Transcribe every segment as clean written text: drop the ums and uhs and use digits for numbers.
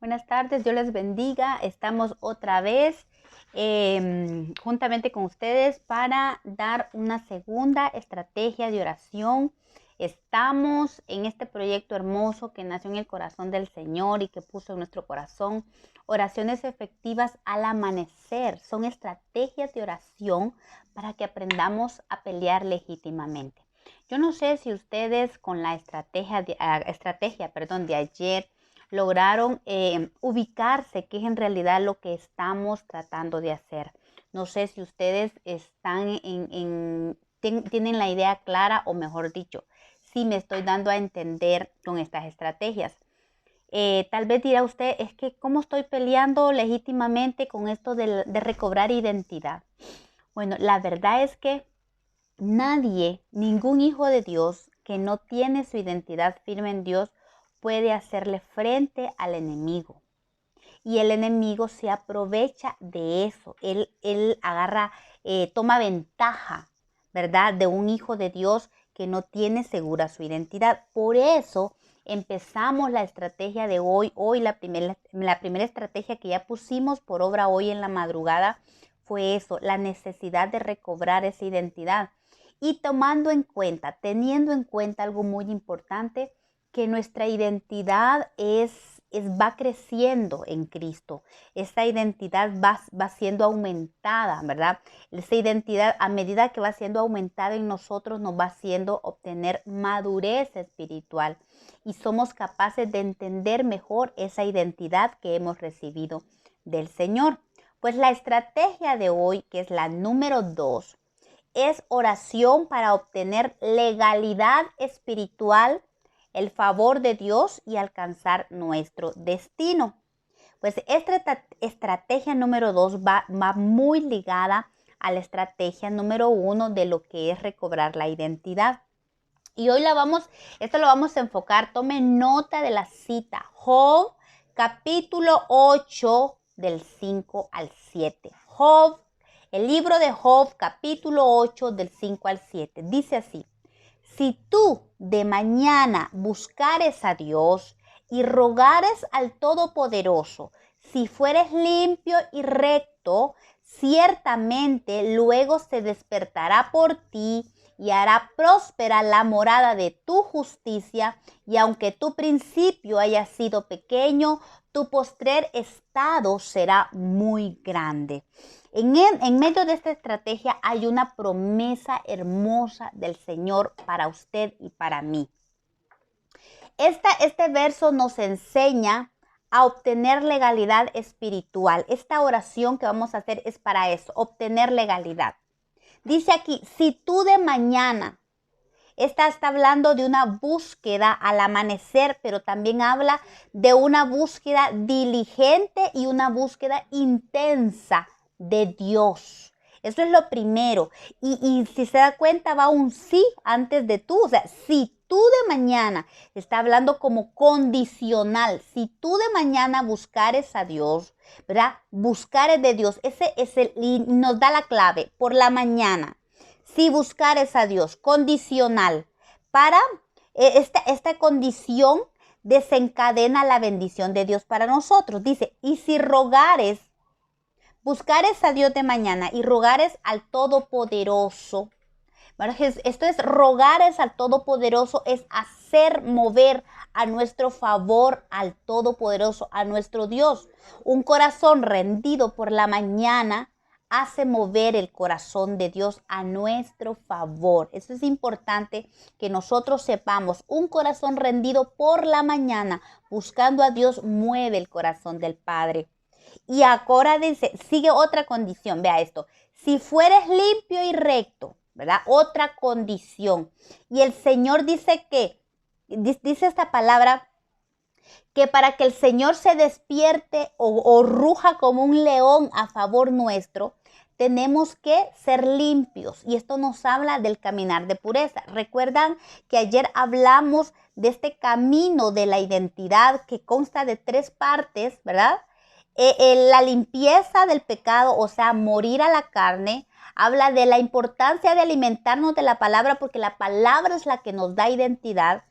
Buenas tardes, Dios les bendiga. Estamos otra vez juntamente con ustedes para dar una segunda estrategia de oración. Estamos en este proyecto hermoso que nació en el corazón del Señor y que puso en nuestro corazón oraciones efectivas al amanecer. Son estrategias de oración para que aprendamos a pelear legítimamente. Yo no sé si ustedes con la estrategia de ayer lograron ubicarse, qué es en realidad lo que estamos tratando de hacer. No sé si ustedes están tienen la idea clara, o mejor dicho, si me estoy dando a entender con estas estrategias. Tal vez dirá usted, es que ¿cómo estoy peleando legítimamente con esto de recobrar identidad? Bueno, la verdad es que nadie, ningún hijo de Dios que no tiene su identidad firme en Dios, puede hacerle frente al enemigo. Y el enemigo se aprovecha de eso. Él agarra, toma ventaja, ¿verdad? De un hijo de Dios que no tiene segura su identidad. Por eso empezamos la estrategia de hoy. Hoy la primera estrategia que ya pusimos por obra hoy en la madrugada fue eso, la necesidad de recobrar esa identidad. Y teniendo en cuenta algo muy importante, que nuestra identidad va creciendo en Cristo. Esta identidad va siendo aumentada, ¿verdad? Esa identidad, a medida que va siendo aumentada en nosotros, nos va haciendo obtener madurez espiritual y somos capaces de entender mejor esa identidad que hemos recibido del Señor. Pues la estrategia de hoy, que es la número 2, es oración para obtener legalidad espiritual, el favor de Dios y alcanzar nuestro destino. Pues esta estrategia número 2 va muy ligada a la estrategia número 1 de lo que es recobrar la identidad. Y hoy esto lo vamos a enfocar, tomen nota de la cita, Job capítulo 8 del 5 al 7. El libro de Job capítulo 8 del 5 al 7. Dice así: si tú de mañana buscares a Dios y rogares al Todopoderoso, si fueres limpio y recto, ciertamente luego se despertará por ti y hará próspera la morada de tu justicia, y aunque tu principio haya sido pequeño, tu postrer estado será muy grande. En medio de esta estrategia hay una promesa hermosa del Señor para usted y para mí. Este verso nos enseña a obtener legalidad espiritual. Esta oración que vamos a hacer es para eso, obtener legalidad. Dice aquí, si tú de mañana, esta está hablando de una búsqueda al amanecer, pero también habla de una búsqueda diligente y una búsqueda intensa de Dios. Eso es lo primero. Y si se da cuenta, va un sí antes de tú. O sea, si tú de mañana, está hablando como condicional. Si tú de mañana buscares a Dios, ¿verdad? Buscares de Dios. Y nos da la clave, por la mañana. Si buscares a Dios, condicional. Para esta condición desencadena la bendición de Dios para nosotros. Dice, y si buscares a Dios de mañana y rogares al Todopoderoso. Bueno, esto es rogares al Todopoderoso, es hacer mover a nuestro favor al Todopoderoso, a nuestro Dios. Un corazón rendido por la mañana hace mover el corazón de Dios a nuestro favor. Eso es importante que nosotros sepamos. Un corazón rendido por la mañana, buscando a Dios, mueve el corazón del Padre. Y ahora dice, sigue otra condición, vea esto. Si fueres limpio y recto, ¿verdad? Otra condición. Y el Señor dice dice esta palabra, que para que el Señor se despierte o ruja como un león a favor nuestro, tenemos que ser limpios. Y esto nos habla del caminar de pureza. Recuerdan que ayer hablamos de este camino de la identidad que consta de 3 partes, ¿verdad? La limpieza del pecado, o sea, morir a la carne. Habla de la importancia de alimentarnos de la palabra, porque la palabra es la que nos da identidad.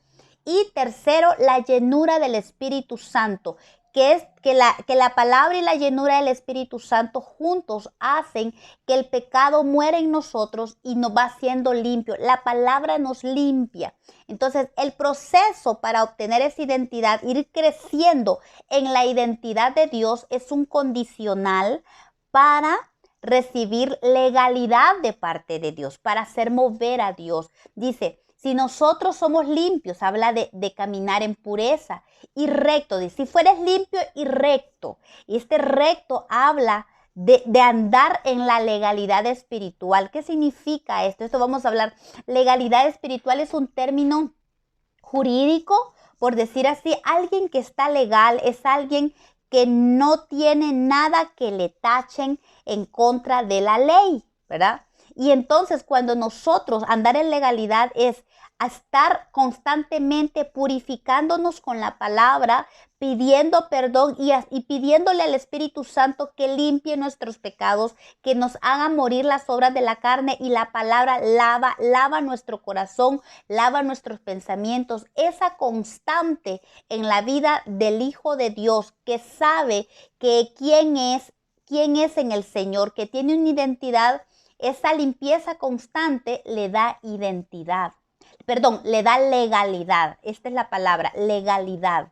Y tercero, la llenura del Espíritu Santo, que la palabra y la llenura del Espíritu Santo juntos hacen que el pecado muera en nosotros y nos va siendo limpio. La palabra nos limpia. Entonces, el proceso para obtener esa identidad, ir creciendo en la identidad de Dios, es un condicional para recibir legalidad de parte de Dios, para hacer mover a Dios. Dice, si nosotros somos limpios, habla de caminar en pureza y recto. Dice, si fueres limpio y recto. Y este recto habla de andar en la legalidad espiritual. ¿Qué significa esto? Esto vamos a hablar. Legalidad espiritual es un término jurídico, por decir así. Alguien que está legal es alguien que no tiene nada que le tachen en contra de la ley, ¿verdad? Y entonces cuando nosotros andar en legalidad es a estar constantemente purificándonos con la palabra, pidiendo perdón y pidiéndole al Espíritu Santo que limpie nuestros pecados, que nos haga morir las obras de la carne, y la palabra lava nuestro corazón, lava nuestros pensamientos. Esa constante en la vida del Hijo de Dios que sabe que quién es en el Señor, que tiene una identidad, esa limpieza constante le da identidad. Perdón, le da legalidad. Esta es la palabra, legalidad.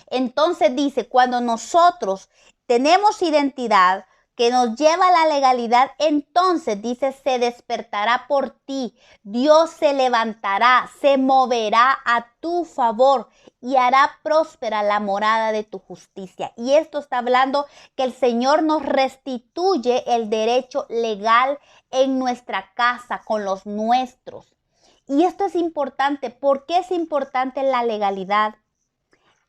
Entonces dice, cuando nosotros tenemos identidad que nos lleva a la legalidad, entonces dice, se despertará por ti. Dios se levantará, se moverá a tu favor y hará próspera la morada de tu justicia. Y esto está hablando que el Señor nos restituye el derecho legal en nuestra casa, con los nuestros. Y esto es importante. ¿Por qué es importante la legalidad?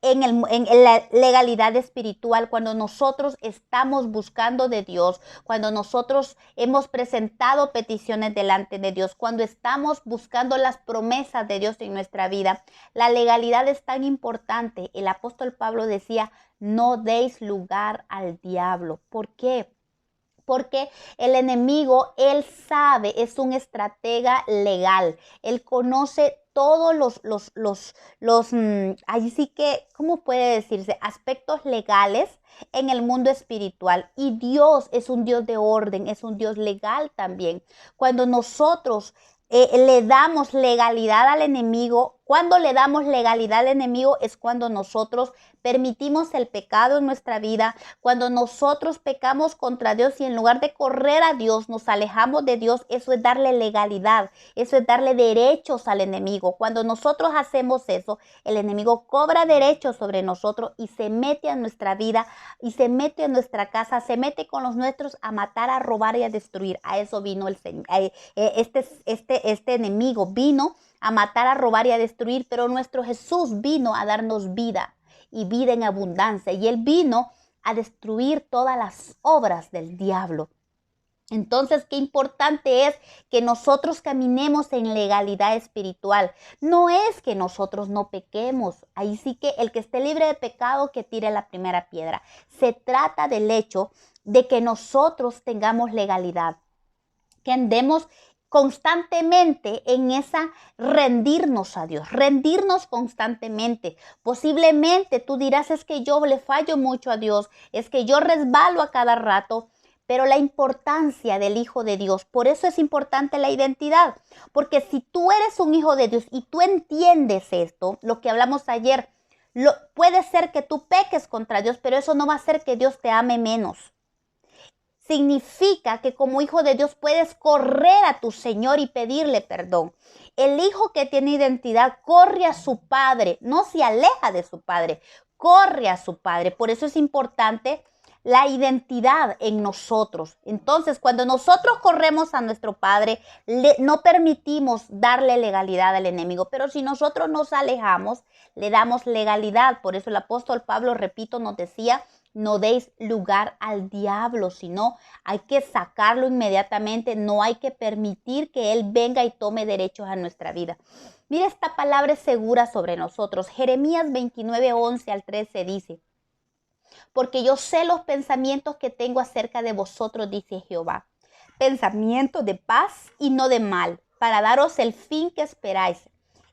En la legalidad espiritual, cuando nosotros estamos buscando de Dios, cuando nosotros hemos presentado peticiones delante de Dios, cuando estamos buscando las promesas de Dios en nuestra vida, la legalidad es tan importante. El apóstol Pablo decía, no deis lugar al diablo. ¿Por qué? Porque el enemigo, él sabe, es un estratega legal. Él conoce todos ahí sí que, ¿cómo puede decirse? Aspectos legales en el mundo espiritual. Y Dios es un Dios de orden, es un Dios legal también. Cuando nosotros le damos legalidad al enemigo, cuando le damos legalidad al enemigo es cuando nosotros permitimos el pecado en nuestra vida, cuando nosotros pecamos contra Dios y en lugar de correr a Dios nos alejamos de Dios. Eso es darle legalidad, eso es darle derechos al enemigo. Cuando nosotros hacemos eso, el enemigo cobra derechos sobre nosotros y se mete a nuestra vida y se mete a nuestra casa, se mete con los nuestros a matar, a robar y a destruir. A eso vino el Señor. Este enemigo vino a matar, a robar y a destruir, pero nuestro Jesús vino a darnos vida y vida en abundancia, y Él vino a destruir todas las obras del diablo. Entonces, qué importante es que nosotros caminemos en legalidad espiritual. No es que nosotros no pequemos. Ahí sí que el que esté libre de pecado, que tire la primera piedra. Se trata del hecho de que nosotros tengamos legalidad, que andemos constantemente en esa rendirnos a Dios, rendirnos constantemente. Posiblemente tú dirás, es que yo le fallo mucho a Dios, es que yo resbalo a cada rato, pero la importancia del Hijo de Dios, por eso es importante la identidad, porque si tú eres un hijo de Dios y tú entiendes esto, lo que hablamos ayer, puede ser que tú peques contra Dios, pero eso no va a hacer que Dios te ame menos. Significa que como hijo de Dios puedes correr a tu Señor y pedirle perdón. El hijo que tiene identidad corre a su padre, no se aleja de su padre, corre a su padre. Por eso es importante la identidad en nosotros. Entonces, cuando nosotros corremos a nuestro Padre, no permitimos darle legalidad al enemigo. Pero si nosotros nos alejamos, le damos legalidad. Por eso el apóstol Pablo, repito, nos decía, no deis lugar al diablo, sino hay que sacarlo inmediatamente. No hay que permitir que él venga y tome derechos a nuestra vida. Mira, esta palabra es segura sobre nosotros. Jeremías 29, 11 al 13 dice, porque yo sé los pensamientos que tengo acerca de vosotros, dice Jehová, pensamientos de paz y no de mal, para daros el fin que esperáis.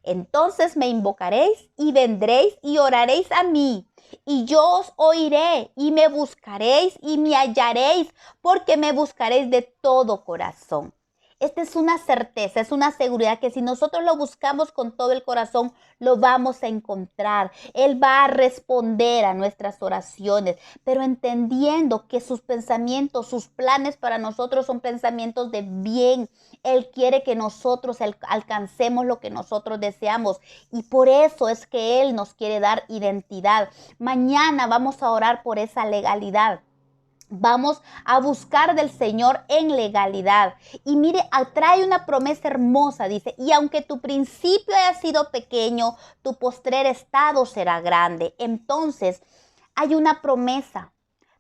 Entonces me invocaréis y vendréis y oraréis a mí, y yo os oiré y me buscaréis y me hallaréis, porque me buscaréis de todo corazón. Esta es una certeza, es una seguridad que si nosotros lo buscamos con todo el corazón, lo vamos a encontrar. Él va a responder a nuestras oraciones, pero entendiendo que sus pensamientos, sus planes para nosotros son pensamientos de bien. Él quiere que nosotros alcancemos lo que nosotros deseamos y por eso es que Él nos quiere dar identidad. Mañana vamos a orar por esa legalidad. Vamos a buscar del Señor en legalidad. Y mire, trae una promesa hermosa, dice, y aunque tu principio haya sido pequeño, tu postrer estado será grande. Entonces, hay una promesa.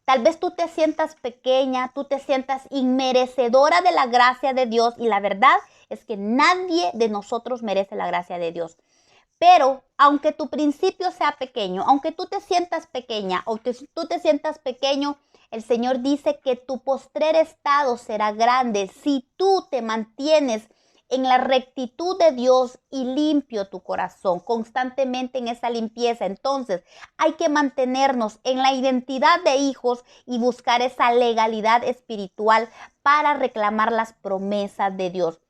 Tal vez tú te sientas pequeña, tú te sientas inmerecedora de la gracia de Dios y la verdad es que nadie de nosotros merece la gracia de Dios. Pero aunque tu principio sea pequeño, aunque tú te sientas pequeña o tú te sientas pequeño, el Señor dice que tu postrer estado será grande si tú te mantienes en la rectitud de Dios y limpio tu corazón, constantemente en esa limpieza. Entonces hay que mantenernos en la identidad de hijos y buscar esa legalidad espiritual para reclamar las promesas de Dios.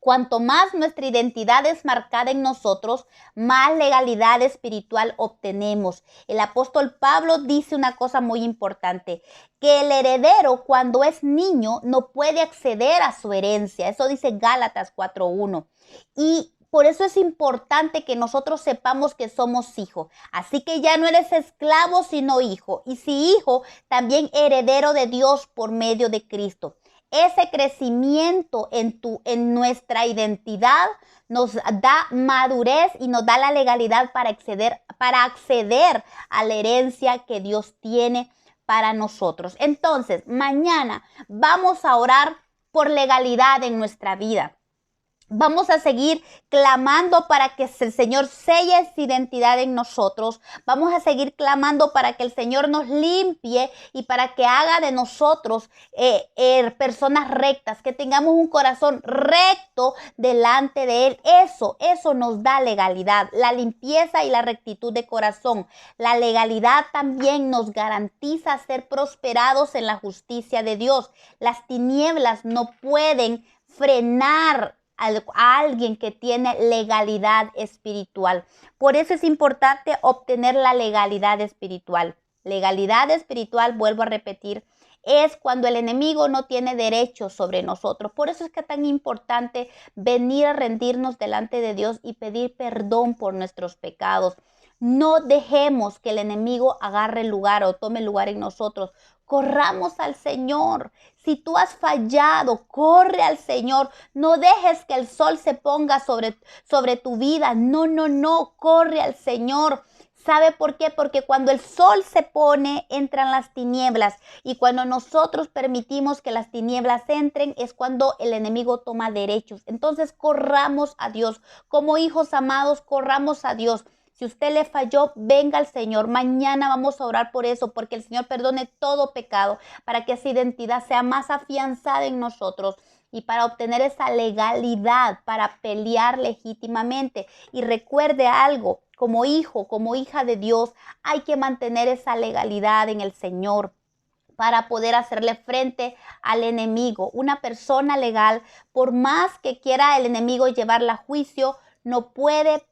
Cuanto más nuestra identidad es marcada en nosotros, más legalidad espiritual obtenemos. El apóstol Pablo dice una cosa muy importante, que el heredero cuando es niño no puede acceder a su herencia. Eso dice Gálatas 4:1. Y por eso es importante que nosotros sepamos que somos hijos. Así que ya no eres esclavo, sino hijo. Y si hijo, también heredero de Dios por medio de Cristo. Ese crecimiento en nuestra identidad nos da madurez y nos da la legalidad para acceder a la herencia que Dios tiene para nosotros. Entonces, mañana vamos a orar por legalidad en nuestra vida. Vamos a seguir clamando para que el Señor selle esa identidad en nosotros. Vamos a seguir clamando para que el Señor nos limpie y para que haga de nosotros personas rectas, que tengamos un corazón recto delante de Él. Eso nos da legalidad, la limpieza y la rectitud de corazón. La legalidad también nos garantiza ser prosperados en la justicia de Dios. Las tinieblas no pueden frenar a alguien que tiene legalidad espiritual. Por eso es importante obtener la legalidad espiritual. Legalidad espiritual, vuelvo a repetir, es cuando el enemigo no tiene derecho sobre nosotros. Por eso es que es tan importante venir a rendirnos delante de Dios y pedir perdón por nuestros pecados. No dejemos que el enemigo agarre lugar o tome lugar en nosotros. Corramos al Señor. Si tú has fallado, corre al Señor. No dejes que el sol se ponga sobre tu vida. No, corre al Señor. ¿Sabe por qué? Porque cuando el sol se pone, entran las tinieblas. Y cuando nosotros permitimos que las tinieblas entren, es cuando el enemigo toma derechos. Entonces, corramos a Dios. Como hijos amados, corramos a Dios. Si usted le falló, venga al Señor. Mañana vamos a orar por eso, porque el Señor perdone todo pecado, para que esa identidad sea más afianzada en nosotros y para obtener esa legalidad, para pelear legítimamente. Y recuerde algo, como hijo, como hija de Dios, hay que mantener esa legalidad en el Señor para poder hacerle frente al enemigo. Una persona legal, por más que quiera el enemigo llevarla a juicio, no puede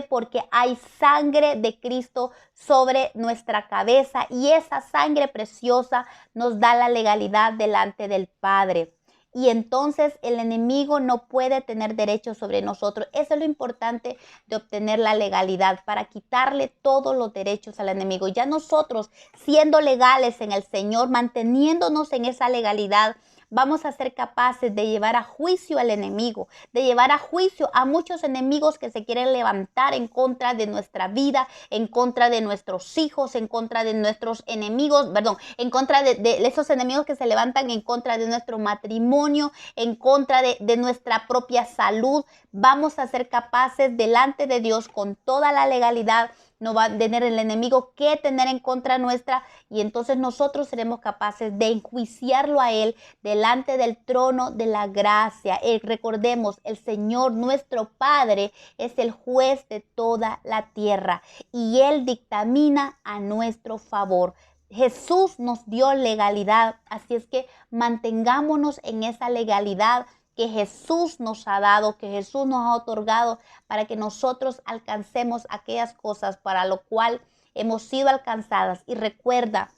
porque hay sangre de Cristo sobre nuestra cabeza y esa sangre preciosa nos da la legalidad delante del Padre. Y entonces el enemigo no puede tener derecho sobre nosotros. Eso es lo importante de obtener la legalidad, para quitarle todos los derechos al enemigo. Ya nosotros, siendo legales en el Señor, manteniéndonos en esa legalidad, vamos a ser capaces de llevar a juicio al enemigo, de llevar a juicio a muchos enemigos que se quieren levantar en contra de nuestra vida, en contra de nuestros hijos, en contra de nuestros enemigos, en contra de esos enemigos que se levantan en contra de nuestro matrimonio, en contra de nuestra propia salud. Vamos a ser capaces delante de Dios con toda la legalidad no va a tener el enemigo que tener en contra nuestra, y entonces nosotros seremos capaces de enjuiciarlo a él delante del trono de la gracia. Recordemos, el Señor nuestro Padre es el juez de toda la tierra y él dictamina a nuestro favor. Jesús nos dio legalidad, así es que mantengámonos en esa legalidad que Jesús nos ha dado, que Jesús nos ha otorgado, para que nosotros alcancemos aquellas cosas para lo cual hemos sido alcanzadas. Y recuerda,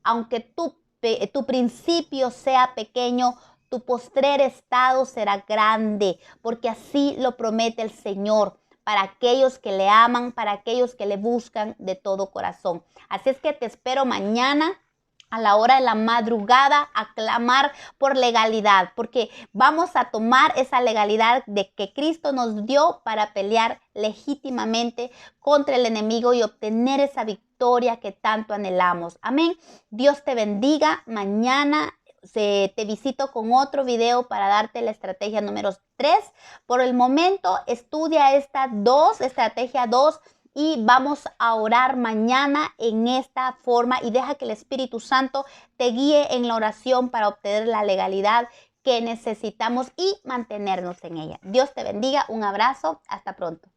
aunque tu principio sea pequeño, tu postrer estado será grande, porque así lo promete el Señor para aquellos que le aman, para aquellos que le buscan de todo corazón. Así es que te espero mañana a la hora de la madrugada a clamar por legalidad, porque vamos a tomar esa legalidad de que Cristo nos dio para pelear legítimamente contra el enemigo y obtener esa victoria que tanto anhelamos. Amén. Dios te bendiga. Mañana te visito con otro video para darte la estrategia número 3. Por el momento, estudia esta estrategia 2, y vamos a orar mañana en esta forma, y deja que el Espíritu Santo te guíe en la oración para obtener la legalidad que necesitamos y mantenernos en ella. Dios te bendiga. Un abrazo. Hasta pronto.